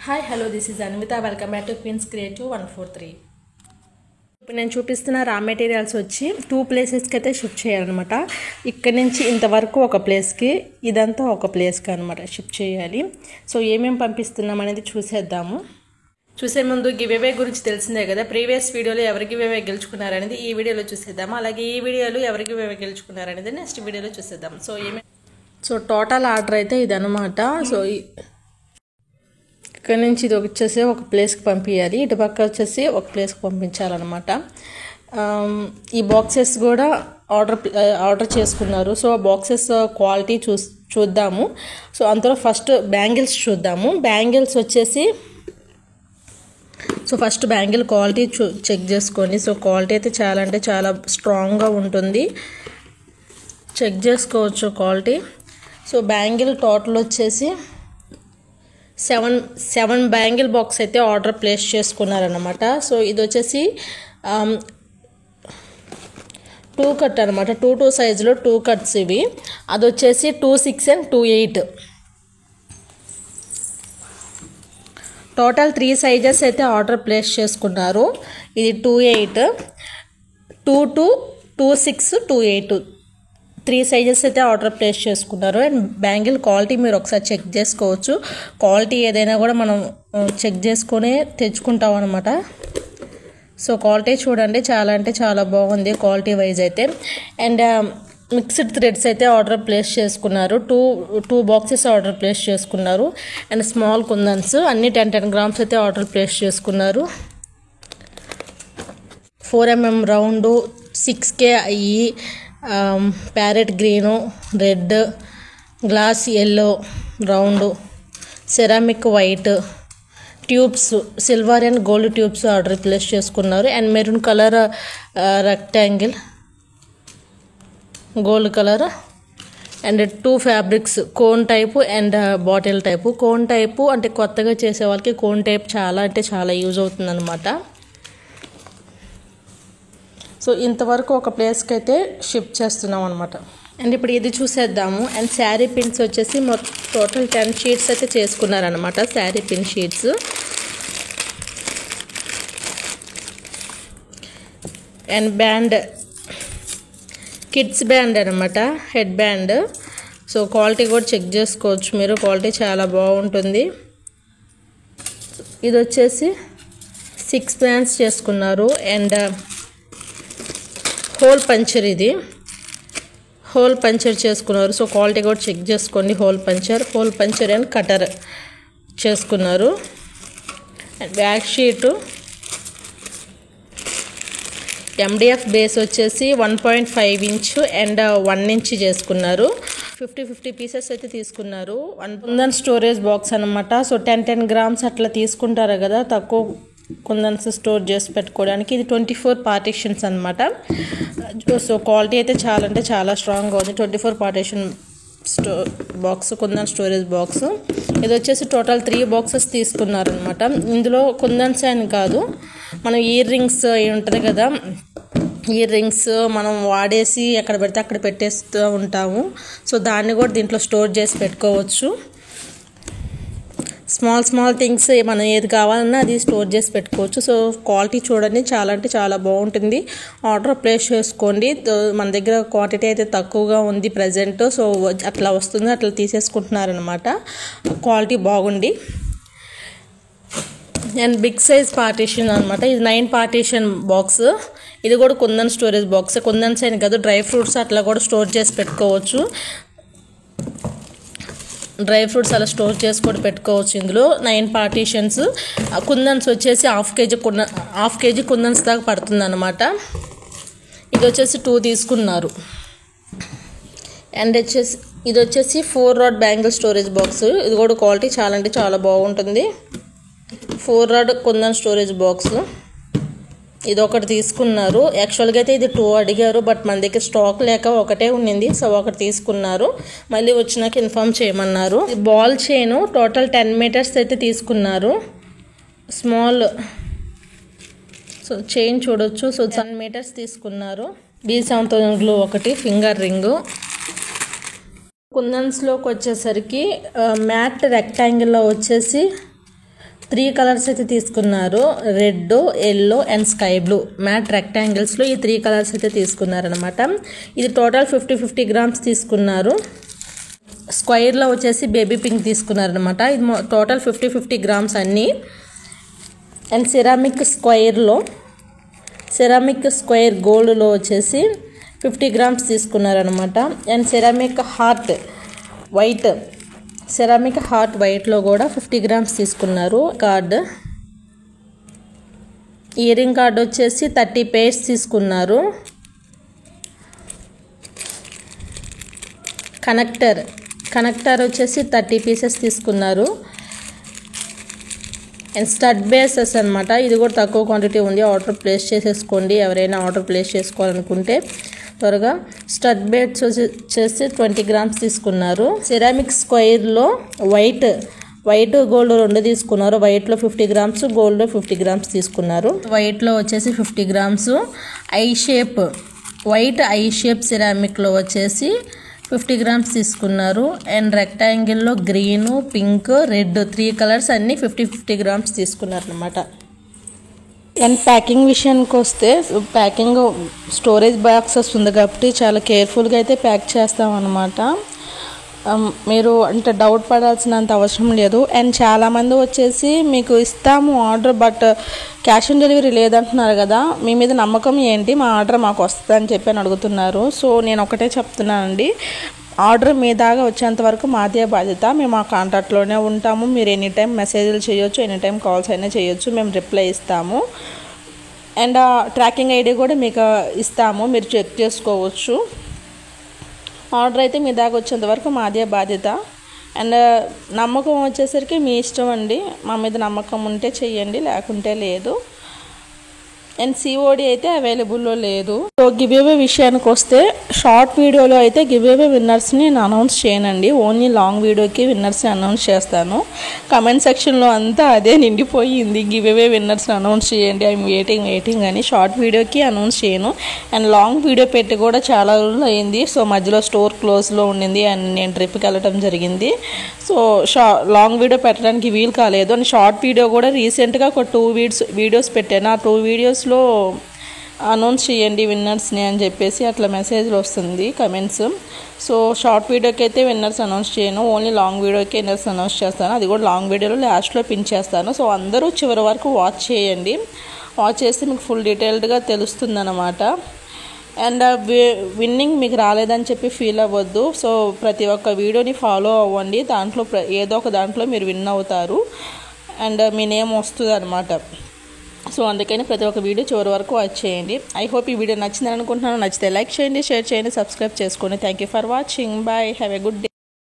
Hi hello this is Anvitha welcome back to Queens Creative 143. ఇప్పుడు నేను చూపిస్తున్న రా మెటీరియల్స్ వచ్చి 2 ప్లేసెస్కి అయితే షిఫ్ట్ చేయాలన్నమాట. ఇక్కడ నుంచి ఇంతవరకు ఒక ప్లేస్కి, ఇదంతా ఒక ప్లేస్కి అనమాట షిఫ్ట్ చేయాలి. సో ఏమేమి పంపిస్తున్నాం అనేది చూసేద్దాము. చూసే ముందు గివ్ అవే గురించి తెలిసిందే కదా, ప్రీవియస్ వీడియోలో ఎవరు గివ్ అవే గెలుచుకున్నారనేది ఈ వీడియోలో చూసేద్దాము. అలాగే ఈ వీడియోలో ఎవరు గివ్ అవే గెలుచుకున్నారనేది నెక్స్ట్ వీడియోలో చూసేద్దాం. సో టోటల్ ఆర్డర్ అయితే ఇదనమాట. సో ఇక్కడ నుంచి ఇది వచ్చేసి ఒక ప్లేస్కి పంపించాలి, ఇటు పక్క వచ్చేసి ఒక ప్లేస్కి పంపించాలన్నమాట. ఈ బాక్సెస్ కూడా ఆర్డర్ చేసుకున్నారు. సో బాక్సెస్ క్వాలిటీ చూద్దాము. సో అంతలో ఫస్ట్ బ్యాంగిల్స్ చూద్దాము. బ్యాంగిల్స్ వచ్చేసి ఫస్ట్ బ్యాంగిల్ క్వాలిటీ చెక్ చేసుకోండి. సో క్వాలిటీ అయితే చాలా అంటే చాలా స్ట్రాంగ్గా ఉంటుంది, చెక్ చేసుకోవచ్చు క్వాలిటీ. సో బ్యాంగిల్ టోటల్ వచ్చేసి 7 బ్యాంగిల్ బాక్స్ అయితే ఆర్డర్ ప్లేస్ చేసుకున్నారనమాట. సో ఇది వచ్చేసి 2 కట్ అనమాట, 2 సైజులో 2 కట్స్ ఇవి. అది వచ్చేసి 2/6 and 2/8. టోటల్ 3 సైజెస్ అయితే ఆర్డర్ ప్లేస్ చేసుకున్నారు. ఇది 2/8, 2/2, 2/6, 2/8 3 సైజెస్ అయితే ఆర్డర్ ప్లేస్ చేసుకున్నారు. అండ్ బ్యాంగిల్ క్వాలిటీ మీరు ఒకసారి చెక్ చేసుకోవచ్చు. క్వాలిటీ ఏదైనా కూడా మనం చెక్ చేసుకొని తెచ్చుకుంటాం అనమాట. సో క్వాలిటీ చూడండి, చాలా అంటే చాలా బాగుంది క్వాలిటీ వైజ్ అయితే. అండ్ మిక్స్డ్ థ్రెడ్స్ అయితే ఆర్డర్ ప్లేస్ చేసుకున్నారు. 2 బాక్సెస్ ఆర్డర్ ప్లేస్ చేసుకున్నారు. అండ్ స్మాల్ కుందన్స్ అన్ని 10 గ్రామ్స్ అయితే ఆర్డర్ ప్లేస్ చేసుకున్నారు. 4mm రౌండ్, 6K అయ్యి, parrot green, red, glass yellow round, ceramic white, tubes, silver and gold tubes order place చేసుకున్నారు. And maroon colour rectangle, gold colour, and 2 fabrics, cone type and bottle type. Cone type అంటే కొత్తగా చేసే వాళ్ళకి cone type చాలా అంటే చాలా use అవుతుంది అనమాట. సో ఇంతవరకు ఒక ప్లేస్కి అయితే షిఫ్ట్ చేస్తున్నాం అనమాట. అండ్ ఇప్పుడు ఇది చూసేద్దాము. అండ్ శారీ పిన్స్ వచ్చేసి టోటల్ 10 షీట్స్ అయితే చేసుకున్నారనమాట, sari pin sheets. And band, kids band అనమాట, హెడ్ బ్యాండ్. సో క్వాలిటీ కూడా చెక్ చేసుకోవచ్చు మీరు, క్వాలిటీ చాలా బాగుంటుంది. ఇది వచ్చేసి 6 బ్యాండ్స్ చేసుకున్నారు. అండ్ హోల్ పంచర్, ఇది హోల్ పంచర్ చేసుకున్నారు. సో క్వాలిటీ కూడా చెక్ చేసుకోండి. హోల్ పంచర్ అండ్ కటర్ చేసుకున్నారు. And back sheet MDF base వచ్చేసి 1.5 ఇంచ్ అండ్ 1 ఇంచ్ చేసుకున్నారు. 50 పీసెస్ అయితే తీసుకున్నారు. కుందన్ స్టోరేజ్ బాక్స్ అనమాట. సో 10 గ్రామ్స్ అట్లా తీసుకుంటారు కదా, తక్కువ కుందన్స్ స్టోర్ చేసి పెట్టుకోవడానికి. ఇది 24 పార్టీషన్స్ అనమాట. సో క్వాలిటీ అయితే చాలా అంటే చాలా స్ట్రాంగ్గా ఉంది. 24 partition box, kundan storage box. ఇది వచ్చేసి టోటల్ 3 బాక్సెస్ తీసుకున్నారనమాట. ఇందులో కుందన్స్ అని కాదు, మనం ఇయర్ రింగ్స్ ఉంటుంది కదా, ఇయర్ రింగ్స్ మనం వాడేసి ఎక్కడ పెడితే అక్కడ పెట్టేస్తూ ఉంటాము. సో దాన్ని కూడా దీంట్లో స్టోర్ చేసి పెట్టుకోవచ్చు. స్మాల్ థింగ్స్ మనం ఏది కావాలన్నా అది స్టోర్ చేసి పెట్టుకోవచ్చు. సో క్వాలిటీ చూడండి, చాలా అంటే చాలా బాగుంటుంది. ఆర్డర్ ప్లేస్ చేసుకోండి. మన దగ్గర క్వాంటిటీ అయితే తక్కువగా ఉంది ప్రజెంట్. సో అట్లా వస్తుంది, అట్లా తీసేసుకుంటున్నారనమాట. క్వాలిటీ బాగుంది. అండ్ బిగ్ సైజ్ పార్టీషన్ అనమాట. ఇది 9 పార్టీషన్ బాక్స్. ఇది కూడా కుందన్ స్టోరేజ్ బాక్స్. కుందన్స్ అని కాదు, డ్రై ఫ్రూట్స్ అట్లా కూడా స్టోర్ చేసి పెట్టుకోవచ్చు. డ్రై ఫ్రూట్స్ అలా స్టోర్ చేసి కూడా పెట్టుకోవచ్చు. ఇందులో 9 పార్టీషన్స్. కుందన్స్ వచ్చేసి హాఫ్ కేజీ కుందన్స్ దాకా పడుతుంది అనమాట. ఇది వచ్చేసి 2 తీసుకున్నారు. అండ్ ఇది వచ్చేసి 4 రాడ్ బ్యాంగిల్ స్టోరేజ్ బాక్స్. ఇది కూడా క్వాలిటీ చాలా అంటే చాలా బాగుంటుంది. 4 రాడ్ కుందన్ స్టోరేజ్ బాక్స్. ఇది ఒకటి తీసుకున్నారు. యాక్చువల్గా అయితే ఇది 2 అడిగారు, బట్ మన దగ్గర స్టాక్ లేక ఒకటే ఉండింది. సో ఒకటి తీసుకున్నారు, మళ్ళీ వచ్చినాక ఇన్ఫామ్ చేయమన్నారు. బాల్ చైన్ టోటల్ 10 మీటర్స్ అయితే తీసుకున్నారు. స్మాల్ సో చైన్ చూడొచ్చు. సో 10 మీటర్స్ తీసుకున్నారు. B7000 గ్లూ ఒకటి, ఫింగర్ రింగు. కుందన్స్లోకి వచ్చేసరికి మ్యాట్ రెక్టాంగిల్లో వచ్చేసి 3 కలర్స్ అయితే తీసుకున్నారు, red, yellow and sky blue matte రెక్టాంగిల్స్లో ఈ 3 కలర్స్ అయితే తీసుకున్నారనమాట. ఇది టోటల్ 50 గ్రామ్స్ తీసుకున్నారు. స్క్వైర్లో వచ్చేసి బేబీ పింక్ తీసుకున్నారనమాట. ఇది టోటల్ 50 గ్రామ్స్ అన్నీ. అండ్ సిరామిక్ స్క్వైర్ గోల్డ్లో వచ్చేసి 50 గ్రామ్స్ తీసుకున్నారనమాట. అండ్ సిరామిక్ హార్ట్ వైట్లో కూడా 50 గ్రామ్స్ తీసుకున్నారు. ఇయరింగ్ కార్డ్ వచ్చేసి 30 పేర్స్ తీసుకున్నారు. కనెక్టర్ వచ్చేసి 30 పీసెస్ తీసుకున్నారు. అండ్ స్టడ్ బేసెస్ అనమాట. ఇది కూడా తక్కువ క్వాంటిటీ ఉంది, ఆర్డర్ ప్లేస్ చేసేసుకోండి. ఎవరైనా ఆర్డర్ ప్లేస్ చేసుకోవాలనుకుంటే త్వరగా. స్టడ్ బేట్స్ వచ్చేసి 20 గ్రామ్స్ తీసుకున్నారు. సిరామిక్ స్క్వైర్లో వైట్ గోల్డ్ 2 తీసుకున్నారు. వైట్లో 50 గ్రామ్స్, గోల్డ్లో 50 గ్రామ్స్ తీసుకున్నారు. వైట్లో వచ్చేసి 50 గ్రామ్స్. వైట్ ఐ షేప్ సిరామిక్లో వచ్చేసి 50 గ్రామ్స్ తీసుకున్నారు. అండ్ రెక్టాంగిల్లో గ్రీను, పింక్, రెడ్ 3 కలర్స్ అన్నీ 50 గ్రామ్స్ తీసుకున్నారు అనమాట. అండ్ ప్యాకింగ్ విషయానికి వస్తే ప్యాకింగ్ స్టోరేజ్ బాక్సెస్ ఉంది కాబట్టి చాలా కేర్ఫుల్గా అయితే ప్యాక్ చేస్తామన్నమాట. మీరు అంటే డౌట్ పడాల్సినంత అవసరం లేదు. అండ్ చాలామంది వచ్చేసి మీకు ఇస్తాము order, but cash on delivery లేదంటున్నారు కదా, మీ మీద నమ్మకం ఏంటి, మా ఆర్డర్ మాకు వస్తుందని చెప్పి అని అడుగుతున్నారు. సో నేను ఒకటే చెప్తున్నానండి, ఆర్డర్ మీ దాకా వచ్చేంత వరకు మాదే బాధ్యత. మేము ఆ కాంటాక్ట్లోనే ఉంటాము. మీరు ఎనీ టైం మెసేజ్లు చేయొచ్చు, ఎనీ టైం కాల్స్ అయినా చేయొచ్చు, మేము రిప్లై ఇస్తాము. అండ్ ట్రాకింగ్ ఐడి కూడా మీకు ఇస్తాము, మీరు చెక్ చేసుకోవచ్చు. ఆర్డర్ అయితే మీ దాకా వచ్చేంత వరకు మాదే బాధ్యత. అండ్ నమ్మకం వచ్చేసరికి మీ ఇష్టం అండి. మా మీద నమ్మకం ఉంటే చెయ్యండి, లేకుంటే లేదు. అండ్ సిఓడి అయితే అవైలబుల్లో లేదు. సో గివ్అవే విషయానికి వస్తే షార్ట్ వీడియోలో అయితే గివ్అవే విన్నర్స్ని నేను అనౌన్స్ చేయనండి. ఓన్లీ లాంగ్ వీడియోకి విన్నర్స్ని అనౌన్స్ చేస్తాను. కమెంట్ సెక్షన్లో అంతా అదే నిండిపోయింది, గివ్అవే విన్నర్స్ని అనౌన్స్ చేయండి, ఐఎమ్ వెయిటింగ్ అని. షార్ట్ వీడియోకి అనౌన్స్ చేయను. అండ్ లాంగ్ వీడియో పెట్టి కూడా చాలా రోజులు అయింది. సో మధ్యలో స్టోర్ క్లోజ్లో ఉండింది అండ్ నేను ట్రిప్కి వెళ్ళటం జరిగింది. సో లాంగ్ వీడియో పెట్టడానికి వీలు కాలేదు. అండ్ షార్ట్ వీడియో కూడా రీసెంట్గా ఒక 2 వీడియోస్ పెట్టాను. ఆ 2 వీడియోస్లో అనౌన్స్ చేయండి విన్నర్స్ని అని చెప్పేసి అట్లా మెసేజ్లు వస్తుంది కమెంట్స్. సో షార్ట్ వీడియోకి అయితే విన్నర్స్ అనౌన్స్ చేయను, ఓన్లీ లాంగ్ వీడియోకి విన్నర్స్ అనౌన్స్ చేస్తాను. అది కూడా లాంగ్ వీడియోలో లాస్ట్లో పిన్ చేస్తాను. సో అందరూ చివరి వరకు వాచ్ చేయండి. వాచ్ చేస్తే మీకు ఫుల్ డీటెయిల్డ్గా తెలుస్తుంది అన్నమాట. అండ్ విన్నింగ్ మీకు రాలేదని చెప్పి ఫీల్ అవ్వద్దు. సో ప్రతి ఒక్క వీడియోని ఫాలో అవ్వండి, దాంట్లో ఏదో ఒక దాంట్లో మీరు విన్ అవుతారు అండ్ మీ నేమ్ వస్తుంది అనమాట. సో అందుకని ప్రతి ఒక్క వీడియో చివరి వరకు వాచ్ చేయండి. ఐ హోప్ ఈ వీడియో నచ్చిందని అనుకుంటున్నాను. నచ్చితే లైక్ చేయండి, షేర్ చేయండి, సబ్స్క్రైబ్ చేసుకోండి. Thank you for watching. Bye, have a good day.